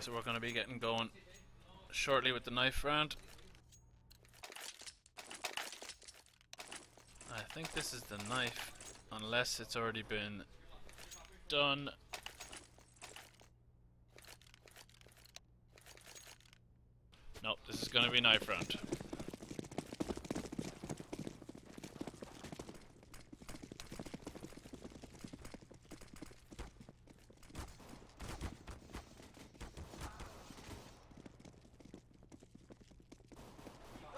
so we're going to be getting going shortly with the knife round. I think this is the knife, unless it's already been done. Nope, this is going to be knife round.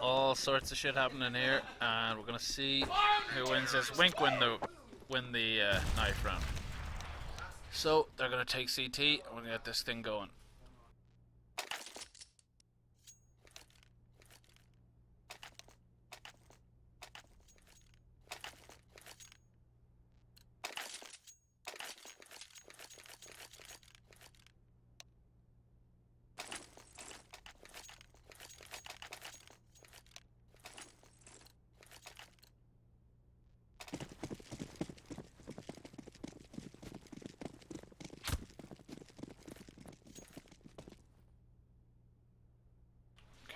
All sorts of shit happening here, and we're gonna see who wins this. Wink win the knife round. So they're gonna take CT, and we're gonna get this thing going.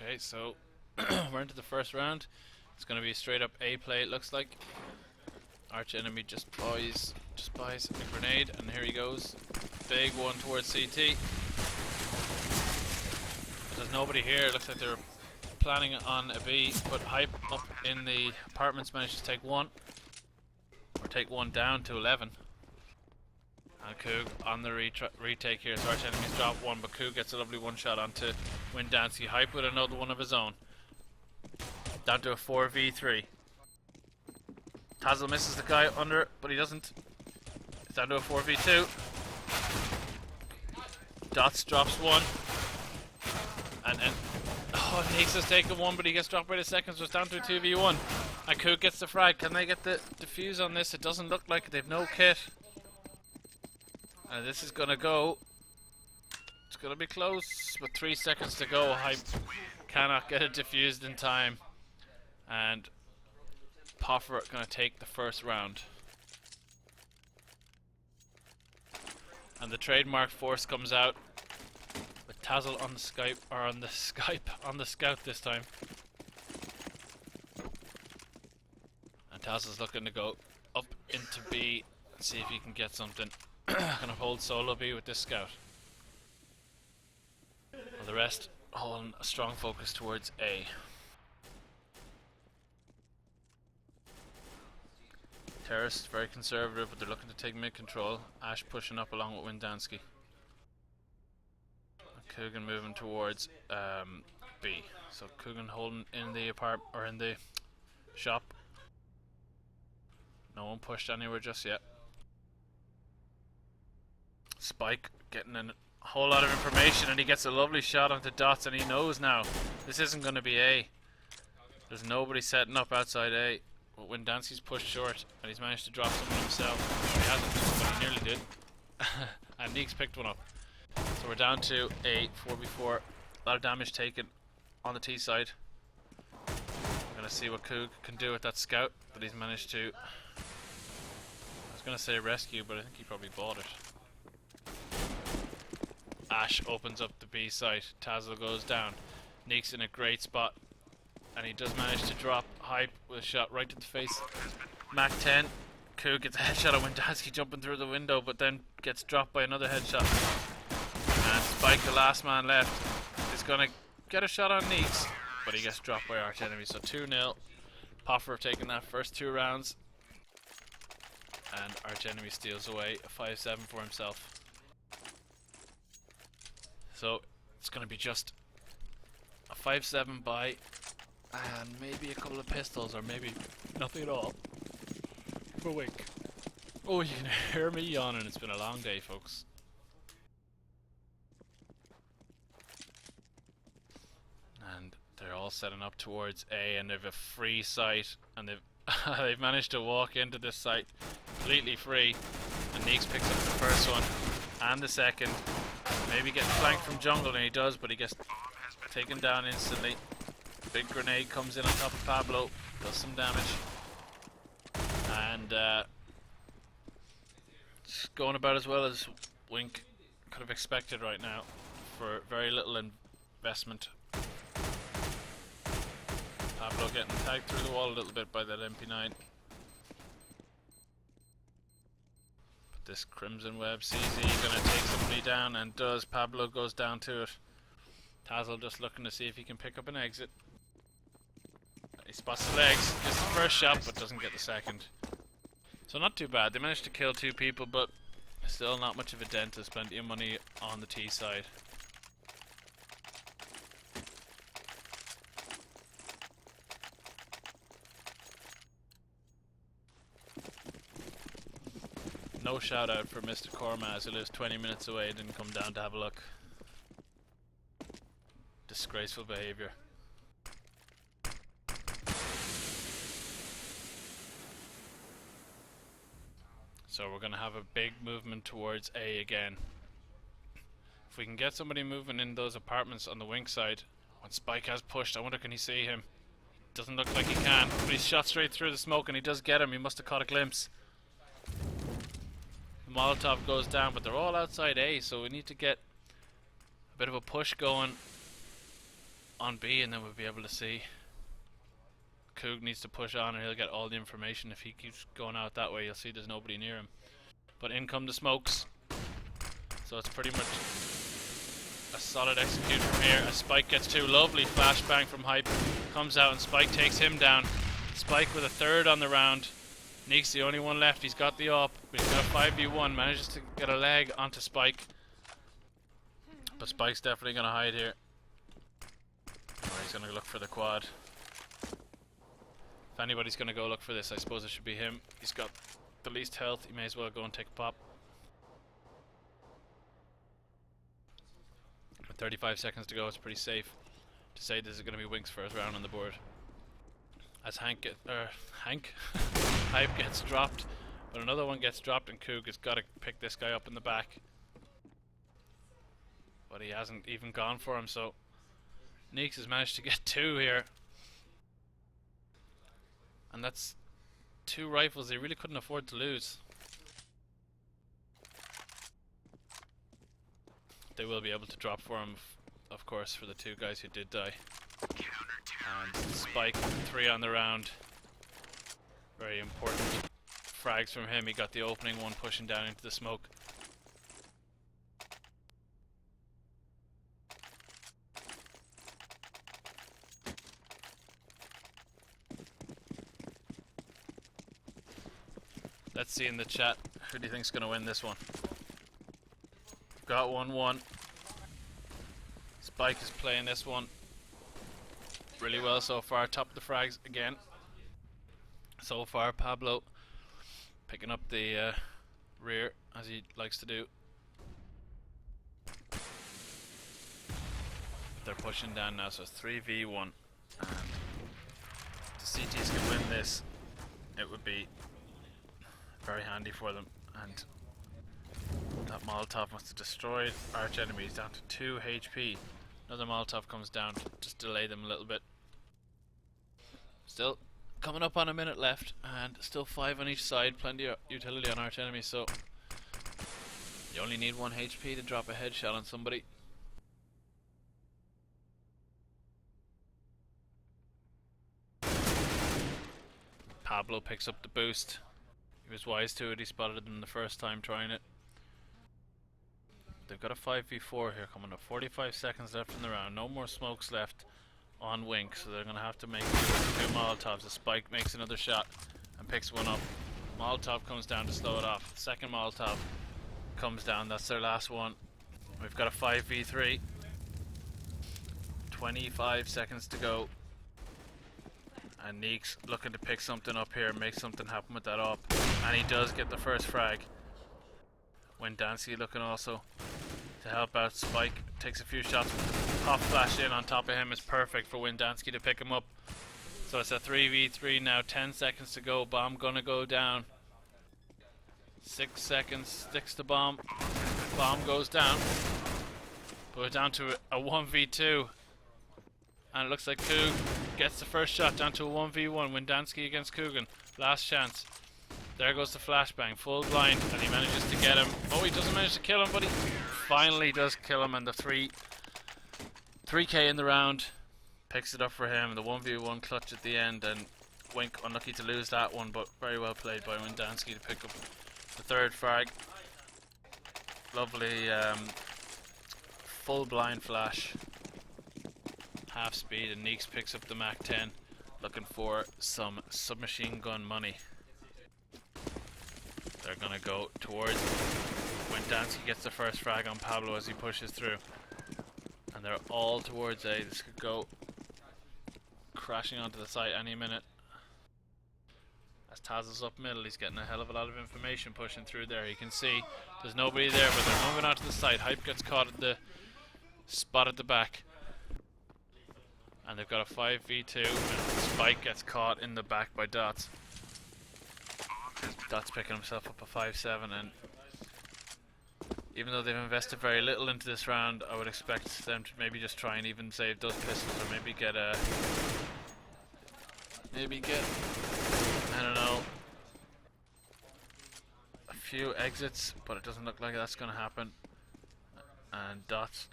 Okay, so we're into the first round. It's going to be a straight up A play, it looks like. Arch enemy just buys a grenade, and here he goes. Big one towards CT. There's nobody here. It looks like they're planning on a B, but Hype up in the apartments managed to take one. Or take one down to 11. And Coog on the retake here, so Arch enemies drop one, but Coog gets a lovely one shot onto Windansky. Hype with another one of his own. Down to a 4v3. Tazzle misses the guy under, but he doesn't. It's down to a 4v2. Dots drops one. And oh, Neeks has taken one, but he gets dropped by the second, so it's down to a 2v1. And Coog gets the frag. Can they get the defuse on this? It doesn't look like it. They've no kit. And this is gonna go. It's gonna be close with 3 seconds to go. Hype cannot get it diffused in time. And POFER gonna take the first round. And the trademark force comes out with Tazzle on the on the scout this time. And Tazzle's looking to go up into B and see if he can get something. Gonna hold solo B with this scout. Well, the rest holding a strong focus towards A. Terrorists very conservative, but they're looking to take mid control. Ash pushing up along with Windansky. Coogan moving towards B. So Coogan holding in the apartment or in the shop. No one pushed anywhere just yet. Spike getting a whole lot of information, and he gets a lovely shot onto Dots, and he knows now this isn't going to be A. There's nobody setting up outside A. But when Dancy's pushed short, and he's managed to drop someone himself. He hasn't, but he nearly did. And Neeks picked one up. So we're down to a 4v4. A lot of damage taken on the T side. We're going to see what Coog can do with that scout, but he's managed to... I was going to say rescue, but I think he probably bought it. Ash opens up the B site. Tazzle goes down. Neeks in a great spot. And he does manage to drop Hype with a shot right to the face. Mac 10. Coog gets a headshot of Windansky jumping through the window, but then gets dropped by another headshot. And Spike, the last man left, is going to get a shot on Neeks, but he gets dropped by Arch enemy. So 2-0. POFER taking that first 2 rounds. And Arch enemy steals away a 5-7 for himself. So it's going to be just a 5-7 buy and maybe a couple of pistols, or maybe nothing at all for Wink. Oh, you can hear me yawning. It's been a long day, folks. And they're all setting up towards A, and they've a free site, and they've managed to walk into this site completely free. And Neeks picks up the first one and the second. Maybe getting flanked from jungle, and he does, but he gets taken down instantly. Big grenade comes in on top of Pablo, does some damage. And it's going about as well as Wink could have expected right now. for very little investment. Pablo getting tagged through the wall a little bit by that MP9. But this Crimson Web CZ gonna take somebody down, and does. Pablo goes down to it. Tazzle just looking to see if he can pick up an exit. He spots the legs, gets the first shot but doesn't get the second. So not too bad. They managed to kill 2 people, but still not much of a dent. There's plenty of money on the T side. No shout out for Mr. Cormaz, who lives 20 minutes away, didn't come down to have a look. Disgraceful behaviour. So we're going to have a big movement towards A again. If we can get somebody moving in those apartments on the wing side. When Spike has pushed, I wonder can he see him. Doesn't look like he can, but he's shot straight through the smoke and he does get him. He must have caught a glimpse. The Molotov goes down, but they're all outside A, so we need to get a bit of a push going on B and then we'll be able to see. Coog needs to push on and he'll get all the information. If he keeps going out that way, you'll see there's nobody near him. But in come the smokes. So it's pretty much a solid execute from here. As Spike gets 2, lovely flashbang from Hype. Comes out and Spike takes him down. Spike with a 3rd on the round. Neek's the only one left. He's got the op. He's got a 5v1. Manages to get a leg onto Spike. But Spike's definitely going to hide here. Or he's going to look for the quad. If anybody's going to go look for this, I suppose it should be him. He's got the least health. He may as well go and take a pop. With 35 seconds to go, it's pretty safe to say this is going to be Wink's first round on the board. As Hype gets dropped, but another one gets dropped, and Coog has got to pick this guy up in the back. But he hasn't even gone for him, so Neeks has managed to get 2 here. And that's 2 rifles they really couldn't afford to lose. They will be able to drop for him, of course, for the 2 guys who did die. And Spike, 3 on the round. Very important frags from him. He got the opening one pushing down into the smoke. Let's see in the chat, who do you think's going to win this one? Got 1-1. Spike is playing this one really well so far. Top of the frags again. So far, Pablo picking up the rear as he likes to do. They're pushing down now, so it's 3v1. And if the CTs can win this, it would be very handy for them. And that Molotov must have destroyed arch enemies down to 2 HP. Another Molotov comes down to just delay them a little bit. Still coming up on a minute left, and still 5 on each side. Plenty of utility on arch enemies, so you only need 1 HP to drop a headshot on somebody. Pablo picks up the boost. He was wise to it. He spotted them the first time trying it. They've got a 5v4 here coming up. 45 seconds left in the round. No more smokes left on Wink, so they're going to have to make 2 Molotovs. A Spike makes another shot and picks one up. Molotov comes down to slow it off. The second Molotov comes down. That's their last one. We've got a 5v3. 25 seconds to go. And Neek's looking to pick something up here, make something happen with that op. And he does get the first frag. Wendansky looking also to help out. Spike takes a few shots. Pop flash in on top of him is perfect for Wendansky to pick him up. So it's a 3v3 now. 10 seconds to go. Bomb gonna go down. 6 seconds. Sticks the bomb. Bomb goes down. But we're down to a 1v2. And it looks like Coog gets the first shot down to a 1v1. Wendansky against Coogan. Last chance. There goes the flashbang, full blind, and he manages to get him. Oh, he doesn't manage to kill him, but he finally does kill him, and the 3k in the round picks it up for him. The 1v1 clutch at the end, and Wink unlucky to lose that one, but very well played by Windansky to pick up the third frag. Lovely full blind flash, half speed, and Neeks picks up the Mac 10, looking for some submachine gun money. They're gonna go towards when Dansky gets the first frag on Pablo as he pushes through, and they're all towards A. This could go crashing onto the site any minute. As Taz is up middle, he's getting a hell of a lot of information pushing through there. You can see there's nobody there, but they're moving onto the site. Hype gets caught at the spot at the back, and they've got a 5v2, and Spike gets caught in the back by Dots. Dots picking himself up a 5-7, and even though they've invested very little into this round, I would expect them to maybe just try and even save those pistols, or maybe get I don't know, a few exits, but it doesn't look like that's going to happen. And Dots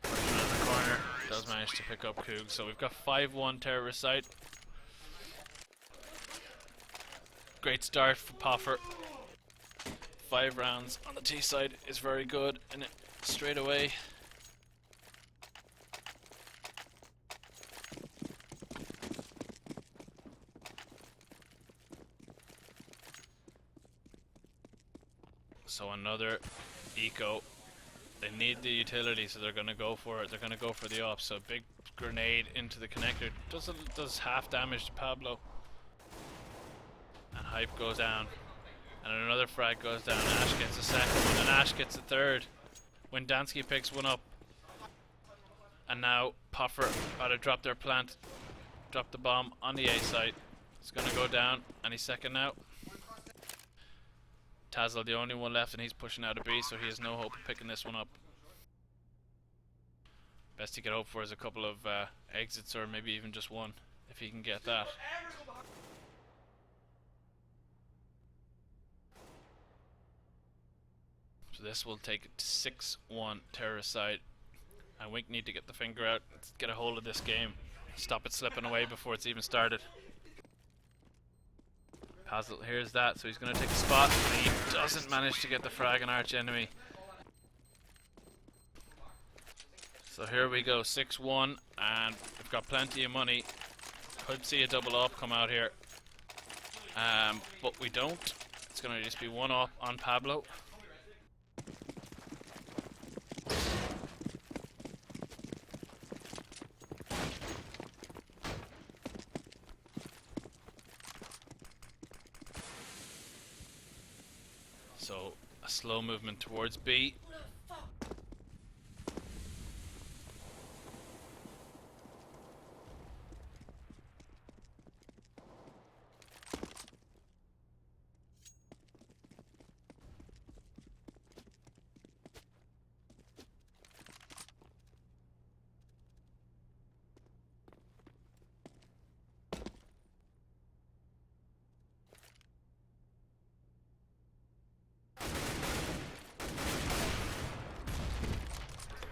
pushing in the corner does manage to pick up Coog, so we've got 5-1 terrorist side. Great start for POFER. 5 rounds on the T side is very good, and straight away. So another eco. They need the utility, so they're going to go for it. They're going to go for the off. So big grenade into the connector does half damage to Pablo. And Hype goes down, and another frag goes down. Ash gets a second one, and Ash gets a third. When Dansky picks one up, and now POFER about to drop their plant, drop the bomb on the A site. It's gonna go down, and he's second now. Tazzle the only one left, and he's pushing out of B, so he has no hope of picking this one up. Best he could hope for is a couple of exits, or maybe even just one, if he can get that. So this will take it to 6-1 terrorist side, and Wink need to get the finger out, get a hold of this game, stop it slipping away before it's even started. Pazzle hears that, so he's going to take a spot, and he doesn't manage to get the frag on arch enemy. So here we go, 6-1, and we've got plenty of money. Could see a double up come out here, but we don't. It's going to just be one up on Pablo. So a slow movement towards B.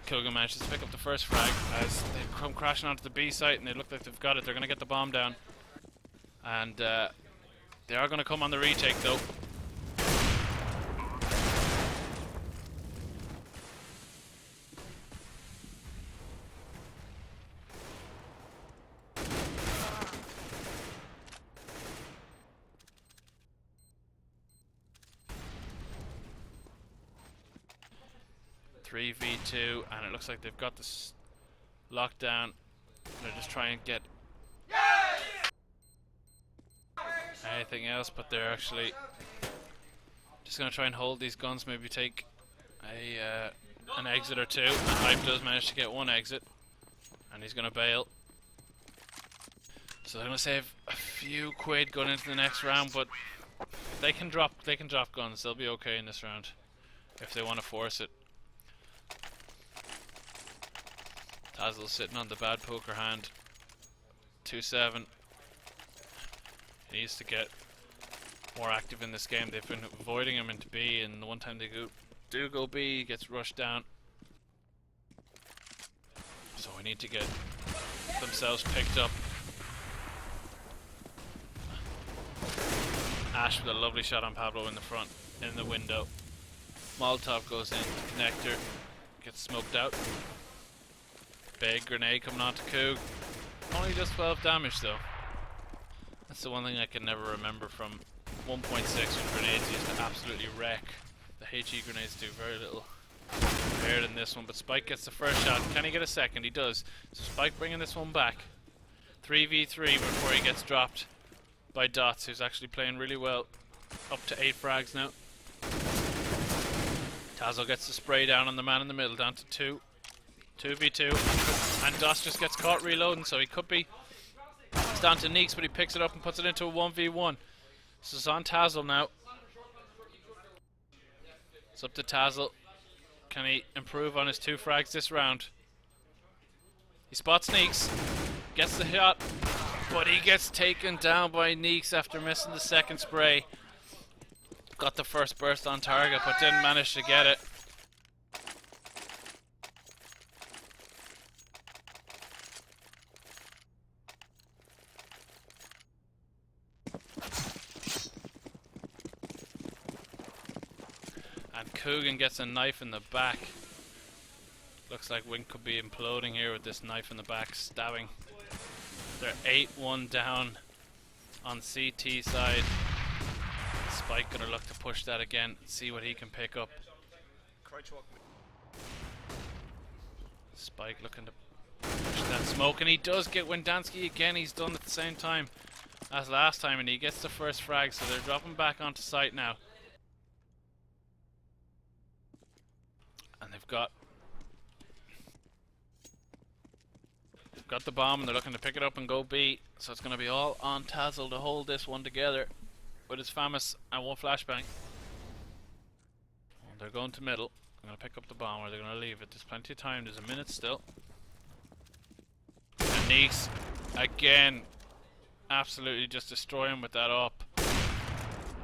Kogan manages to pick up the first frag as they come crashing onto the B site, and they look like they've got it. They're going to get the bomb down, and they are going to come on the retake though. V2, and it looks like they've got this locked down. They're just trying to get anything else, but they're actually just going to try and hold these guns, maybe take an exit or two. And Hype does manage to get one exit, and he's going to bail. So they're going to save a few quid going into the next round, but they can drop guns. They'll be okay in this round if they want to force it. Tazzle's sitting on the bad poker hand. 2-7. He needs to get more active in this game. They've been avoiding him into B, and the one time they do go B, he gets rushed down. So we need to get themselves picked up. Ash with a lovely shot on Pablo in the front, in the window. Molotov goes in, connector gets smoked out. Big grenade coming onto Coog. Only does 12 damage though. That's the one thing I can never remember from 1.6 when grenades used to absolutely wreck. The HE grenades do very little compared in this one, but Spike gets the first shot. Can he get a second? He does. So Spike bringing this one back. 3v3 before he gets dropped by Dots, who's actually playing really well. Up to 8 frags now. Tazo gets the spray down on the man in the middle, down to 2. 2v2. And Dots just gets caught reloading, so he could be. It's down to Neeks, but he picks it up and puts it into a 1v1. So it's on Tazzle now. It's up to Tazzle. Can he improve on his 2 frags this round? He spots Neeks. Gets the shot. But he gets taken down by Neeks after missing the second spray. Got the first burst on target, but didn't manage to get it. And Coogan gets a knife in the back. Looks like Wink could be imploding here with this knife in the back, stabbing. They're 8-1 down on CT side. Spike gonna look to push that again, see what he can pick up. Spike looking to push that smoke, and he does get Wendansky again. He's done at the same time as last time, and he gets the first frag, so they're dropping back onto site now. And they've got the bomb, and they're looking to pick it up and go B. So it's going to be all on Tazzle to hold this one together with his FAMAS and one flashbang. Well, they're going to middle. They're going to pick up the bomb, or they're going to leave it. There's plenty of time. There's a minute still. And Neeks again, absolutely just destroy him with that up.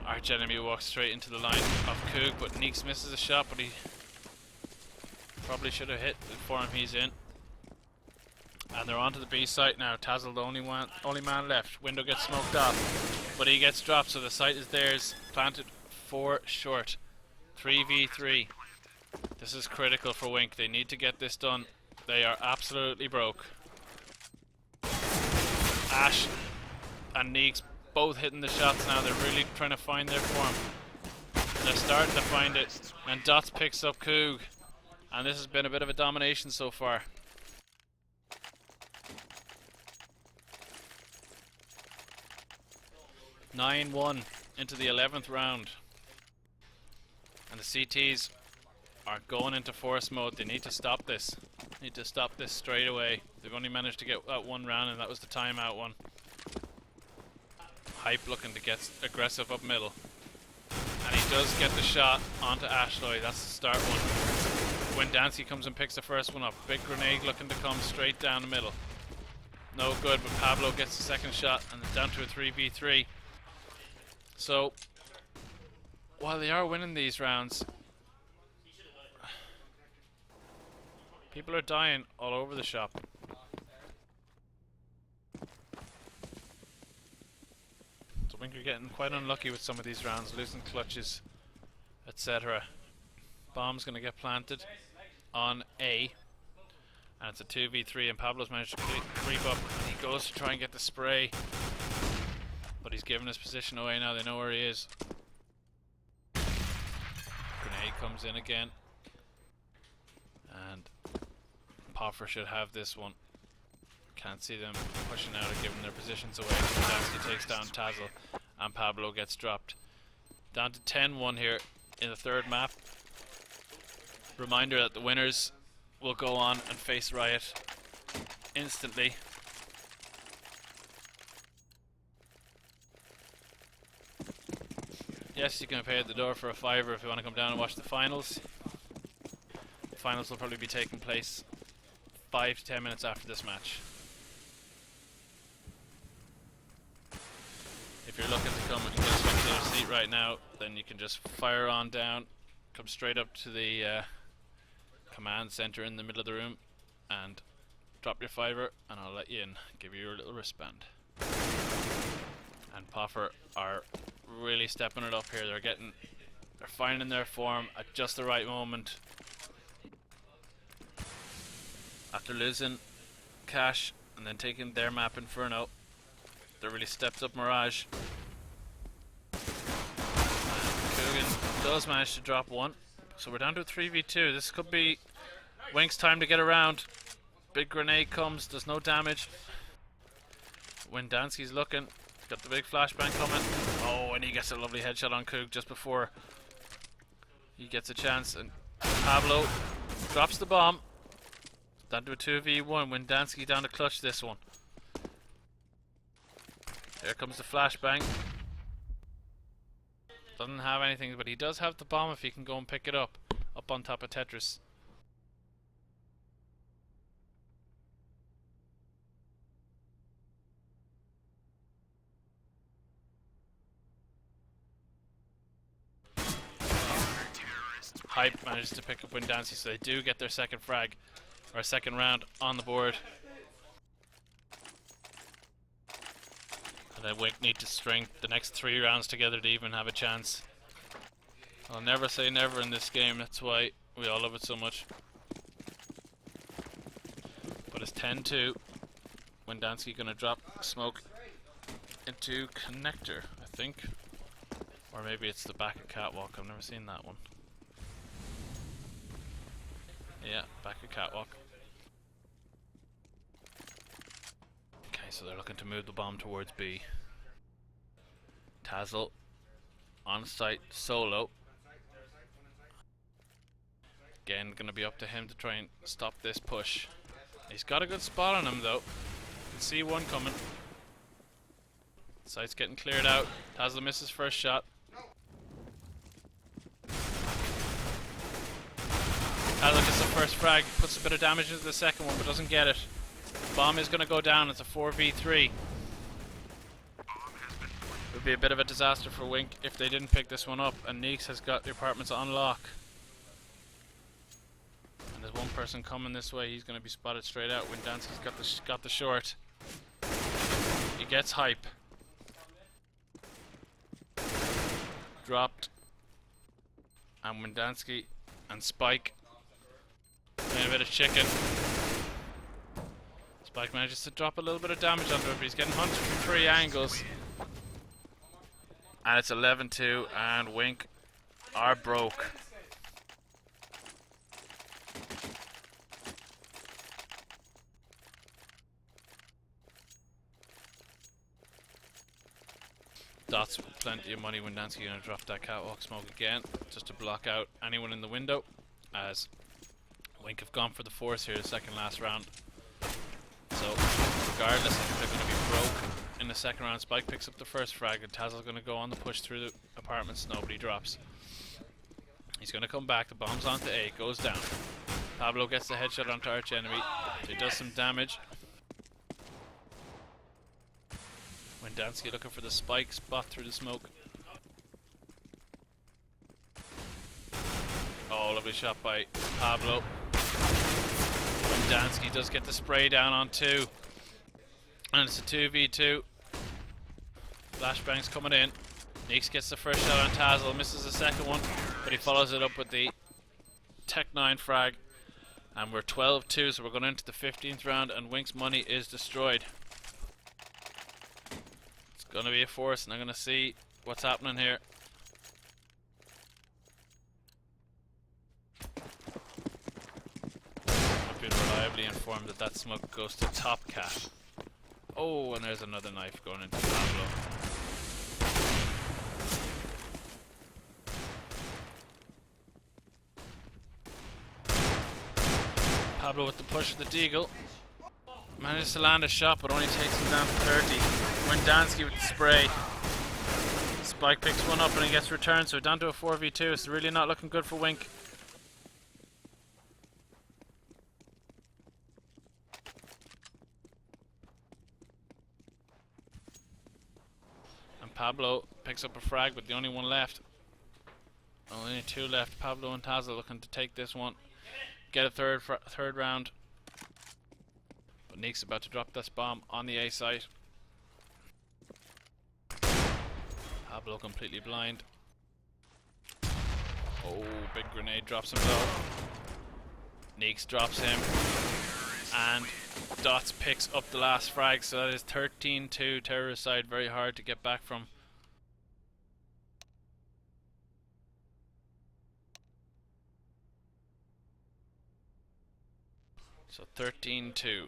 Arch enemy walks straight into the line of Coog, but Neeks misses a shot, but he probably should have hit the form he's in. And they're onto the B site now. Tazzle, the only man left. Window gets smoked off, but he gets dropped, so the site is theirs. Planted 4 short. 3v3. This is critical for Wink. They need to get this done. They are absolutely broke. Ash and Neeks both hitting the shots now. They're really trying to find their form. And they're starting to find it. And Dots picks up Coog. And this has been a bit of a domination so far. 9-1 into the 11th round. And the CTs are going into force mode. They need to stop this. Need to stop this straight away. They've only managed to get that one round, and that was the timeout one. Hype looking to get aggressive up middle. And he does get the shot onto Ashloy. That's the start one. When Dancy comes and picks the first one up. Big grenade looking to come straight down the middle. No good, but Pablo gets the second shot, and it's down to a 3v3. So, while they are winning these rounds, people are dying all over the shop. So I think you're getting quite unlucky with some of these rounds, losing clutches, etc. Bomb's going to get planted on A, and it's a 2v3, and Pablo's managed to creep up, and he goes to try and get the spray, but he's given his position away now. They know where he is. Grenade comes in again, and POFER should have this one. Can't see them pushing out or giving their positions away. Dansky takes down Tazzle, and Pablo gets dropped. Down to 10-1 here in the third map. Reminder that the winners will go on and face Riot instantly. Yes, you can pay at the door for a $5 if you want to come down and watch the finals. The finals will probably be taking place 5 to 10 minutes after this match. If you're looking to come and get a your seat right now, then you can just fire on down, come straight up to the command center in the middle of the room, and drop your fiver, and I'll let you in, give you your little wristband. And POFER are really stepping it up here. They're finding their form at just the right moment. After losing Cash and then taking their map Inferno, they really stepped up Mirage. And Coogan does manage to drop one, so we're down to a 3v2. This could be Wink's time to get around. Big grenade comes, does no damage. Windansky's looking, he's got the big flashbang coming. Oh, and he gets a lovely headshot on Coog just before he gets a chance, and Pablo drops the bomb. Down to a 2v1. Windansky down to clutch this one. Here comes the flashbang. Doesn't have anything, but he does have the bomb if he can go and pick it up on top of Tetris. Hype manages to pick up Windansky, so they do get their second frag, or second round on the board. And then Wink need to string the next 3 rounds together to even have a chance. I'll never say never in this game, that's why we all love it so much. But it's 10-2. Windansky gonna drop smoke into connector, I think. Or maybe it's the back of catwalk, I've never seen that one. Yeah, back of catwalk. Okay, so they're looking to move the bomb towards B. Tazzle on site solo. Again, gonna be up to him to try and stop this push. He's got a good spot on him though. You can see one coming. Site's getting cleared out. Tazzle misses first shot. Tazzle gets the first frag, puts a bit of damage into the second one, but doesn't get it. Bomb is going to go down. It's a 4v3. It would be a bit of a disaster for Wink if they didn't pick this one up, and Neeks has got the apartments on lock. And there's one person coming this way. He's going to be spotted straight out. Windansky's got the short. He gets hype. Dropped. And Windansky and Spike playing a bit of chicken. Spike manages to drop a little bit of damage onto him, but he's getting hunted from 3 angles. And it's 11-2, and Wink are broke. Dots with plenty of money. Windansky gonna drop that catwalk smoke again, just to block out anyone in the window, as Wink have gone for the force here, the second last round. So, regardless if they're going to be broke in the second round, Spike picks up the first frag, and Tazzle's going to go on the push through the apartments. Nobody drops. He's going to come back. The bomb's onto A, goes down. Pablo gets the headshot onto Arch Enemy. So he does some damage. Windansky looking for the Spike spot through the smoke. Oh, lovely shot by Pablo. Windansky does get the spray down on 2. And it's a 2v2. Flashbang's coming in. Neeks gets the first shot on Tazzle, misses the second one, but he follows it up with the Tech 9 frag. And we're 12-2, so we're going into the 15th round, and Wink's money is destroyed. It's going to be a force, and I'm going to see what's happening here. I've been reliably informed that that smoke goes to top cat. Oh, and there's another knife going into Pablo. Pablo with the push of the Deagle. Manages to land a shot, but only takes him down to 30. Windansky with the spray. Spike picks one up and he gets returned, so down to a 4v2. It's really not looking good for Wink. And Pablo picks up a frag, but the only one left. Only two left. Pablo and Tazel looking to take this one. Get a third round. But Neek's about to drop this bomb on the A site. Pablo completely blind. Oh, big grenade drops him low. Neeks drops him. And Dots picks up the last frag, so that is 13-2 terrorist side. Very hard to get back from. So 13-2.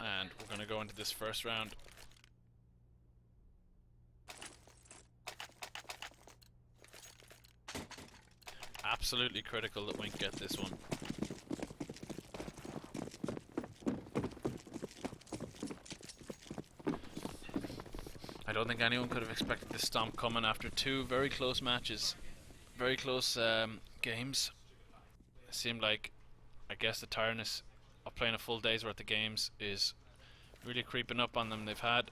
And we're going to go into this first round. Absolutely critical that Wink get this one. I don't think anyone could have expected this stomp coming after two very close matches. Very close games. It seemed like, I guess, the tiredness of playing a full day's worth of games is really creeping up on them. They've had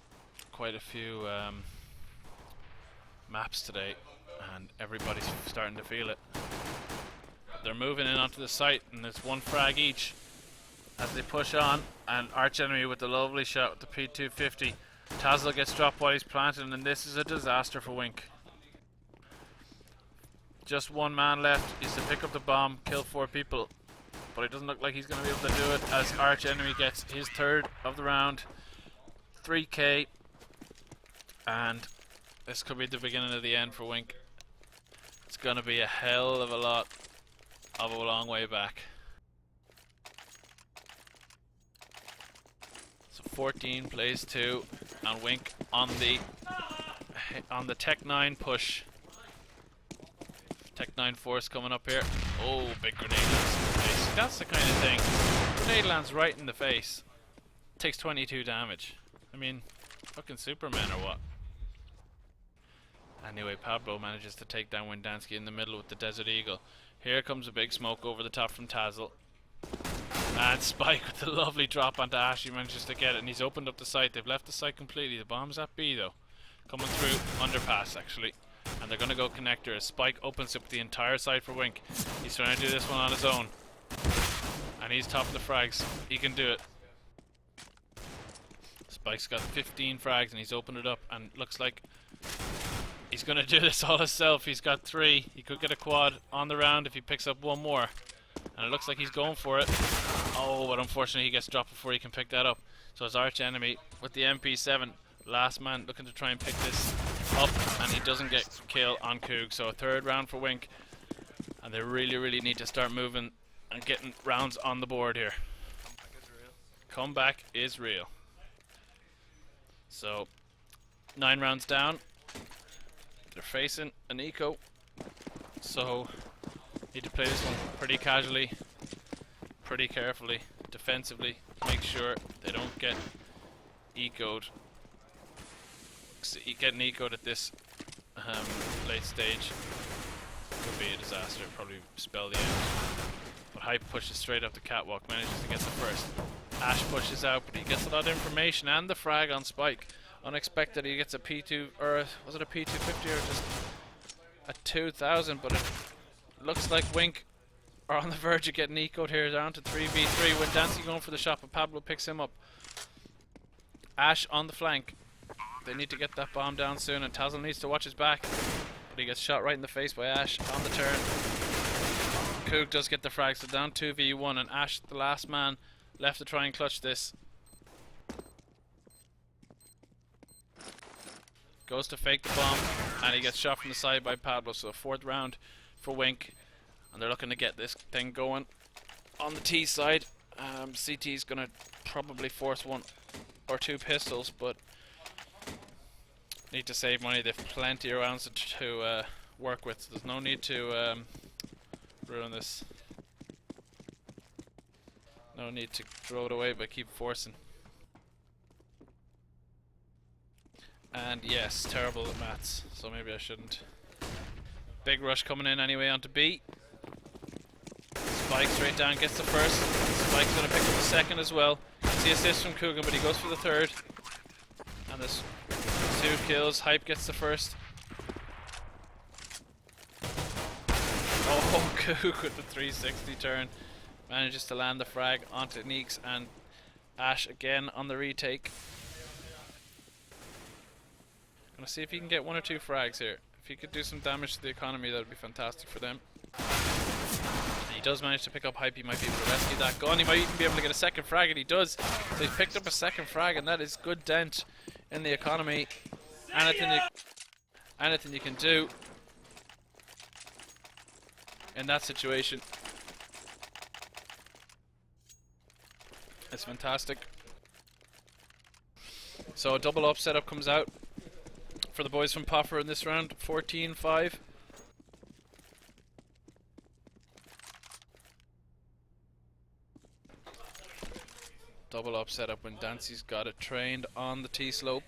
quite a few maps today, and everybody's starting to feel it. They're moving in onto the site, and there's one frag each as they push on, and Arch Enemy with the lovely shot with the P250. Tazel gets dropped while he's planted, and this is a disaster for Wink. Just one man left. He's to pick up the bomb, kill 4 people, but it doesn't look like he's going to be able to do it as Arch Enemy gets his third of the round. 3k, and this could be the beginning of the end for Wink. It's going to be a hell of a lot of a long way back. So 14 plays 2, and Wink on the Tech 9 push. Tech 9 force coming up here. Oh, big grenade lands in the face. That's the kind of thing. Grenade lands right in the face. Takes 22 damage. I mean, fucking Superman or what? Anyway, Pablo manages to take down Windansky in the middle with the Desert Eagle. Here comes a big smoke over the top from Tazel. And Spike with the lovely drop onto Ash. He manages to get it, and he's opened up the site. They've left the site completely. The bomb's at B though. Coming through, underpass actually. And they're going to go connector as Spike opens up the entire site for Wink. He's trying to do this one on his own. And he's top of the frags. He can do it. Spike's got 15 frags and he's opened it up, and looks like he's going to do this all himself. He's got 3. He could get a quad on the round if he picks up one more. And it looks like he's going for it. Oh, but unfortunately he gets dropped before he can pick that up. So his Arch Enemy with the MP7, last man looking to try and pick this up, and he doesn't get kill on Coog. So a third round for Wink, and they really need to start moving and getting rounds on the board here. Comeback is real. So 9 rounds down. They're facing an eco, so need to play this one pretty casually, pretty carefully, defensively. Make sure they don't get ecoed. Getting ecoed at this late stage could be a disaster. Probably spell the end. But Hype pushes straight up the catwalk, manages to get the first. Ash pushes out, but he gets a lot of information and the frag on Spike. Unexpected, he gets a P2, or was it a P250 or just a 2000? But it looks like Wink are on the verge of getting ecoed here, down to 3v3. When Dancy going for the shot, but Pablo picks him up. Ash on the flank. They need to get that bomb down soon, and Tazel needs to watch his back. But he gets shot right in the face by Ash on the turn. Coog does get the frag, so down 2v1, and Ash, the last man, left to try and clutch this. Goes to fake the bomb, and he gets shot from the side by Pablo. So 4th round for Wink, and they're looking to get this thing going on the T side. CT's gonna probably force 1 or 2 pistols, but need to save money. They've plenty of rounds to work with. There's no need to ruin this. No need to throw it away, but keep forcing. And yes, terrible at maths, so maybe I shouldn't. Big rush coming in anyway onto B. Spike straight down, gets the first. Spike's going to pick up the second as well. Gets the assist from Coogan, but he goes for the third. And this 2 kills. Hype gets the first. Oh, Cook with the 360 turn. Manages to land the frag onto Neeks, and Ash again on the retake. Gonna see if he can get 1 or 2 frags here. If he could do some damage to the economy, that would be fantastic for them. And he does manage to pick up Hype. He might be able to rescue that gun. He might even be able to get a second frag, and he does. So he's picked up a second frag, and that is good dent in the economy. Anything you can do in that situation. It's fantastic. So a double up setup comes out for the boys from POFER in this round. 14-5. Double up setup when Dancy's got it trained on the T-slope.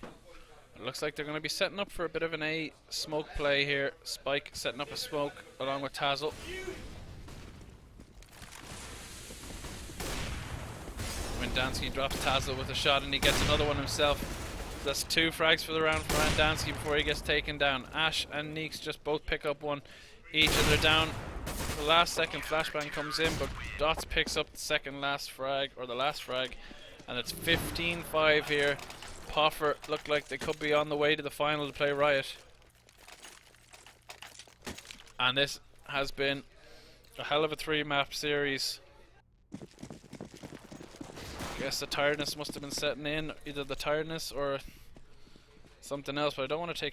It looks like they're going to be setting up for a bit of an A smoke play here. Spike setting up a smoke along with Tazzle. When Dansky drops Tazzle with a shot, and he gets another one himself. That's 2 frags for the round for Ryan Dansky before he gets taken down. Ash and Neeks just both pick up 1 each, and they're down. The last second flashbang comes in, but Dots picks up the second last frag, or the last frag, and it's 15-5 here. POFER look like they could be on the way to the final to play Riot. And this has been a hell of a 3-map series. I guess the tiredness must have been setting in, either the tiredness or something else, but I don't want to take